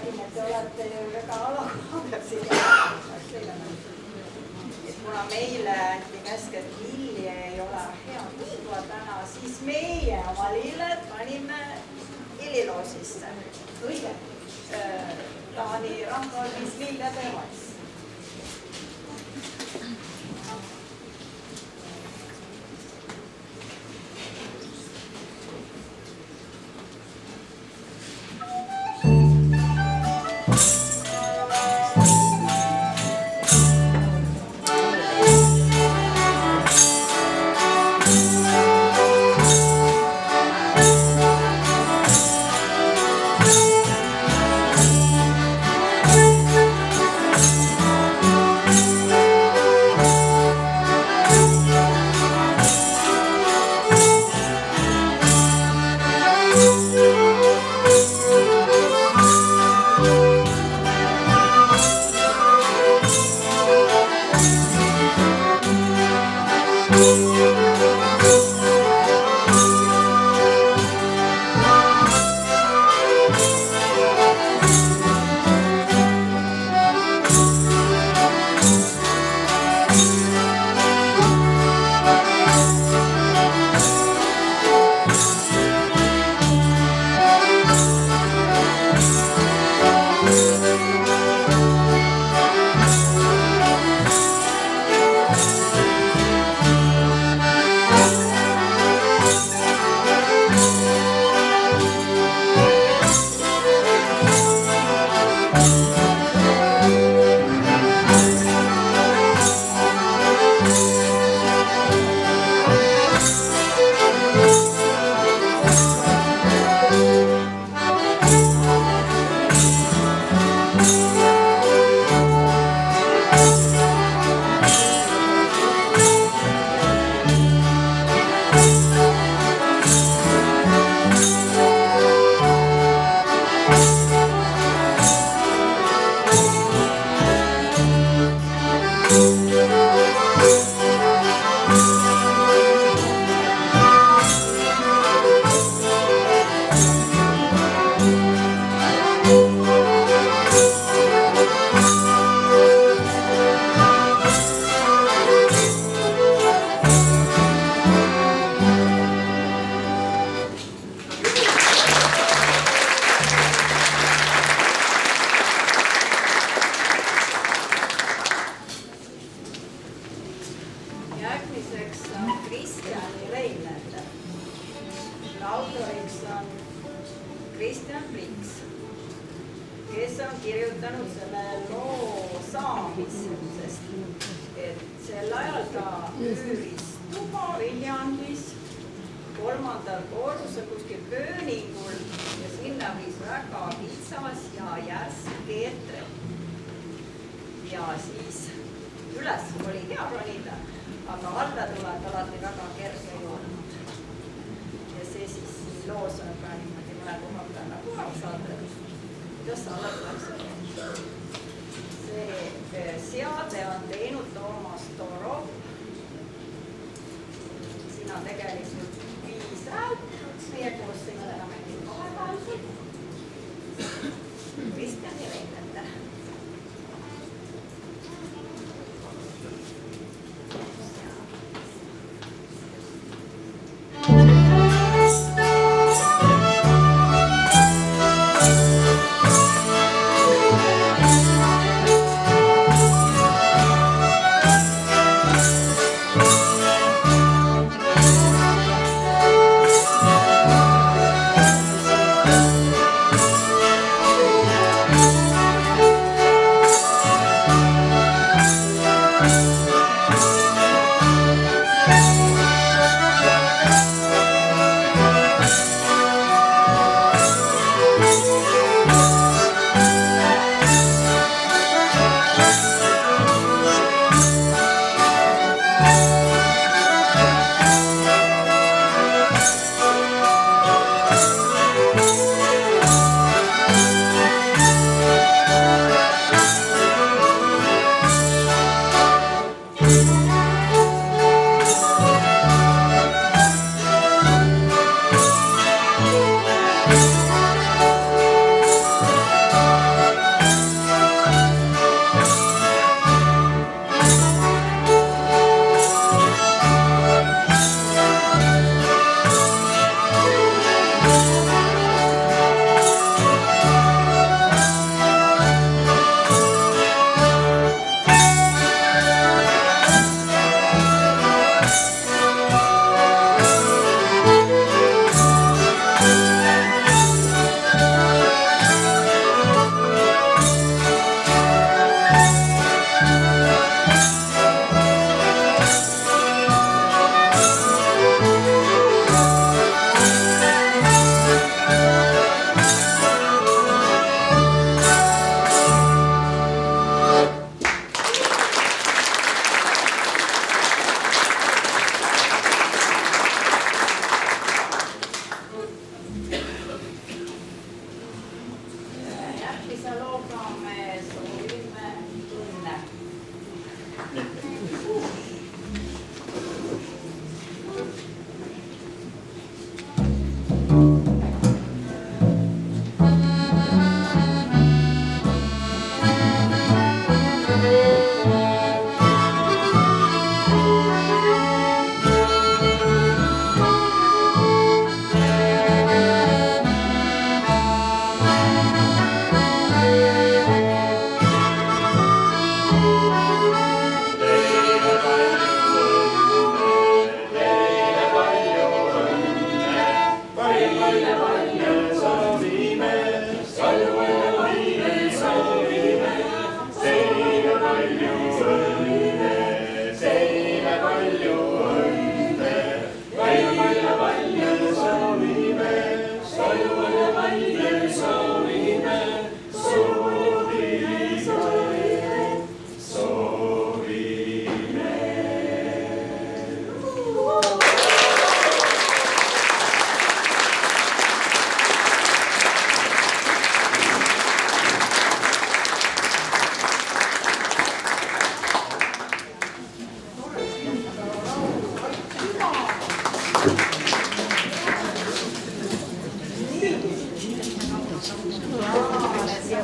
nägin, et te olete väga alakohal siin. Et kuna meile anti käsk, et lilli ei ole hea tuua täna, siis meie oma lilled panime lilliloosisse. Õige. Taani rahvaornis lillede vals.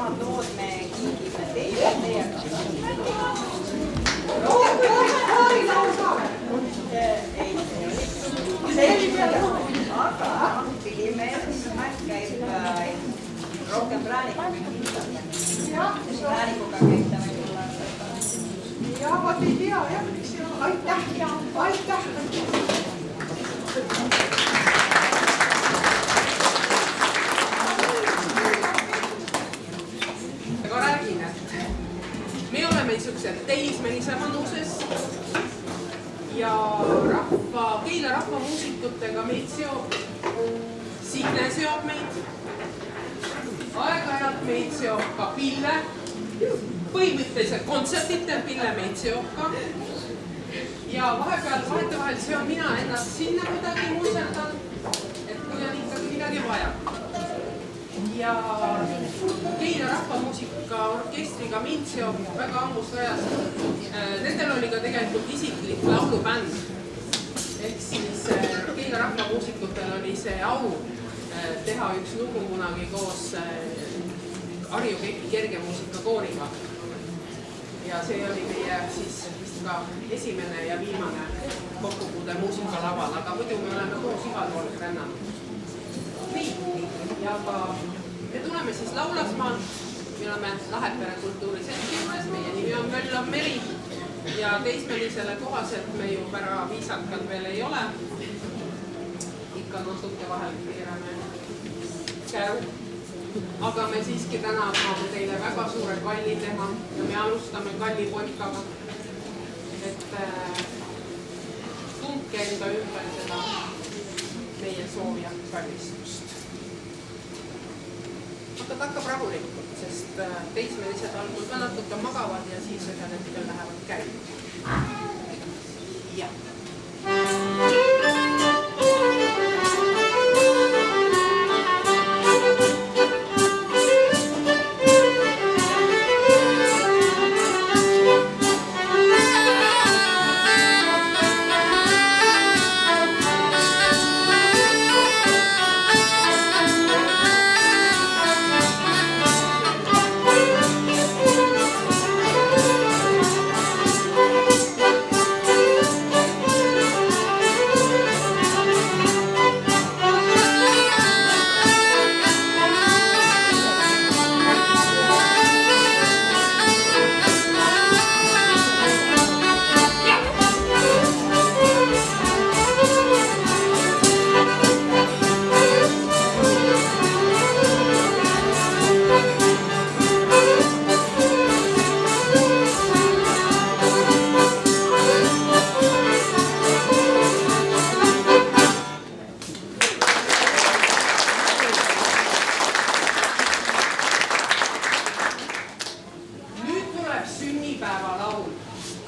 samad lood me kingime teile, teiega. Aga pilimees käib rohkem präänikuga. Präänikuga käib ta võib-olla. Jah, vot ei tea, jah, miks ei ole. Aitäh, aitäh. Aga räägin, et me oleme niisugused teismelise vanuses ja Keila rahvamuusikutega meid seob, Signe seob meid, aeg-ajalt meid seob ka Pille, põhimõtteliselt kontsertitel Pille meid seob ka ja vahetevahel seon mina ennast sinna kuidagi muiserdan, et kui on ikkagi midagi vaja. Ja Keila rahvamuusika orkestriga mind seob väga ammust ajast. Nendel oli ka tegelikult isiklik laulubänd. Ehk siis Keila rahvamuusikutel oli see au teha üks lugu kunagi koos Harju Keki kergemuusikakooriga. Ja see oli meie siis vist ka esimene ja viimane kokkupuude muusikalaval, aga muidu me oleme koos igal pool rännanud. Nii, ja ka me tuleme siis Laulasmaalt, me oleme Lahepere kultuuriseltsi juures, meie nimi on Möllav meri ja teismelisele kohaselt me ju pära viisakad veel ei ole. Ikka natuke vahel keerame käru. Aga me siiski täna saame teile väga suure kalli teha ja me alustame kalli polkaga. Et tundke enda ümber seda meie soovi ja kallistust. Aga ta hakkab rahulikult, sest teismelised algul ka natuke magavad ja siis ühel hetkel lähevad käima. Ja.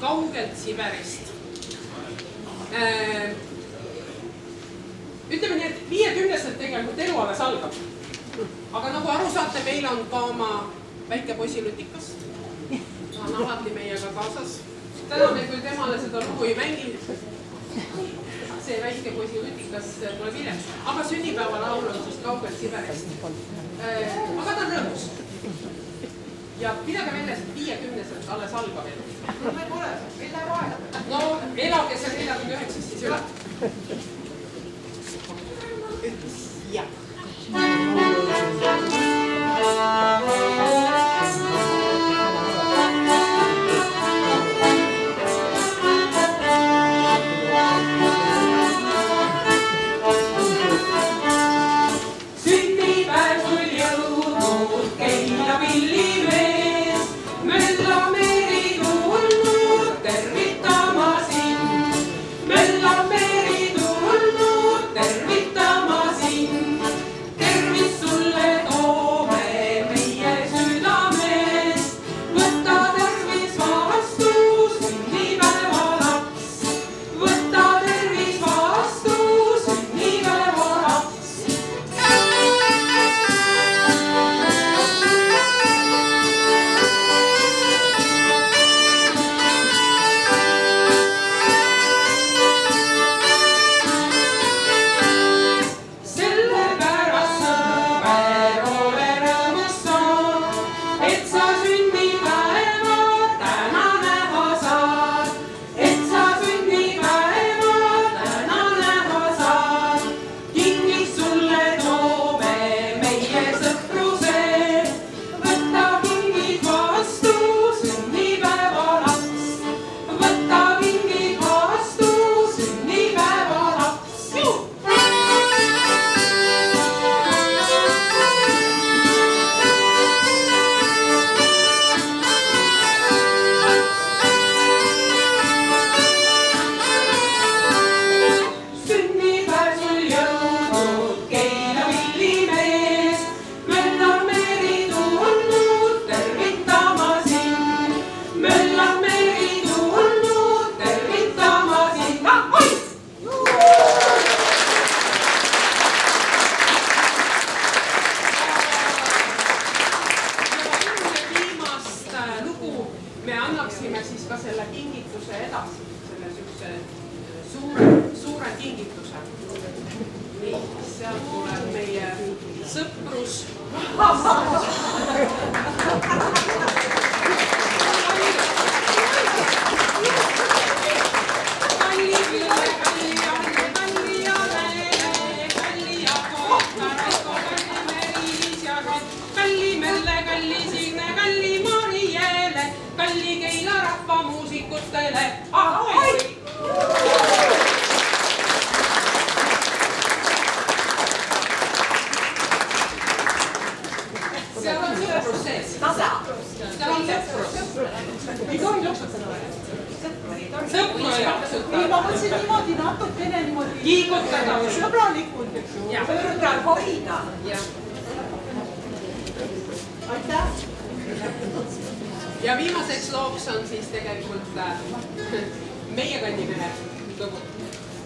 Kaugelt Siberist. Ütleme nii, et 50-sed tegelikult elu alles algab. Aga nagu aru saate, meil on ka oma väike poisilutikas. Ta on alati meiega kaasas. Täna me küll temale seda lugu ei mängi. See väike poisilutikas tuleb hiljem. Aga sünnipäeva laul on siis Kaugelt Siberist. Aga ta on rõõmus. Ja pidage meeles, et 50-sed alles algab elu. No me pole, meil läheb aega. No elage see 49 siis üle. Ja. Sünnipäev sul jõudnud Keila pillimees, Mölla meri tulnud tervitama sind. Mölla meri tulnud tervitama sind. Tervis ka selle kingituse edasi, selle niisuguse suure kingituse. Nii, sealt tuleb meie sõprus. Kalli Keila rahvamuusikutele, ahoi! Seal on sõprus sees. Seal on sõprus. Ei tohi loksutada või? Sõpru ei loksutada. Ei, ma mõtlesin niimoodi natukene niimoodi. Liigutada. Sõbralikult, eks ju. Sõbral hoida. Aitäh. Ja viimaseks looks on siis tegelikult meie kandimehe lugu.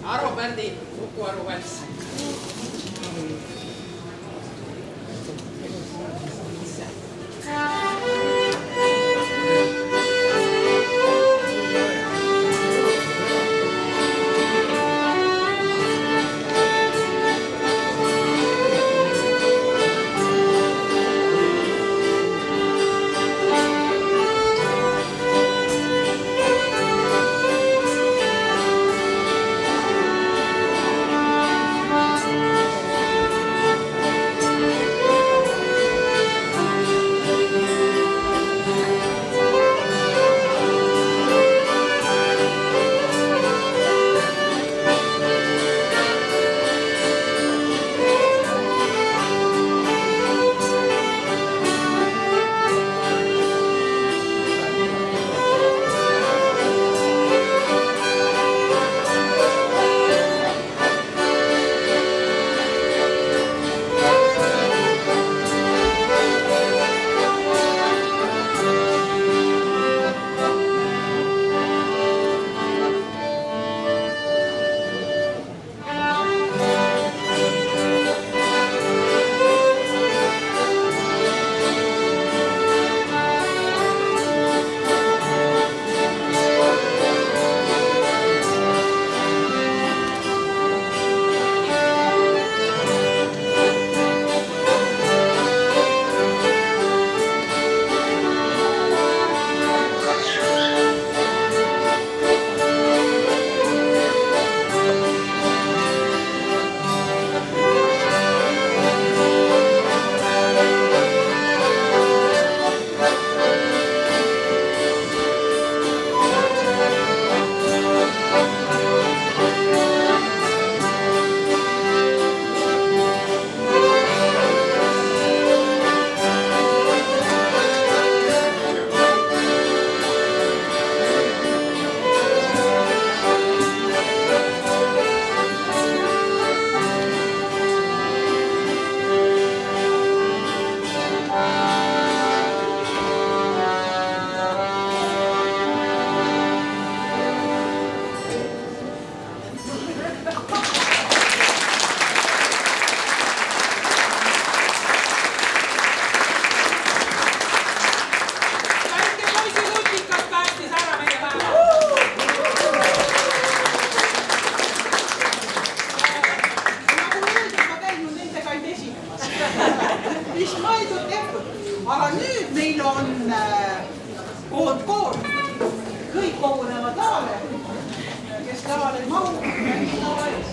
Aro Pärdi Uku Aru Väls. aga nüüd meil on koondkoor, kõik kogunevad lavale, kes lavale ei mahu, käib lava ees.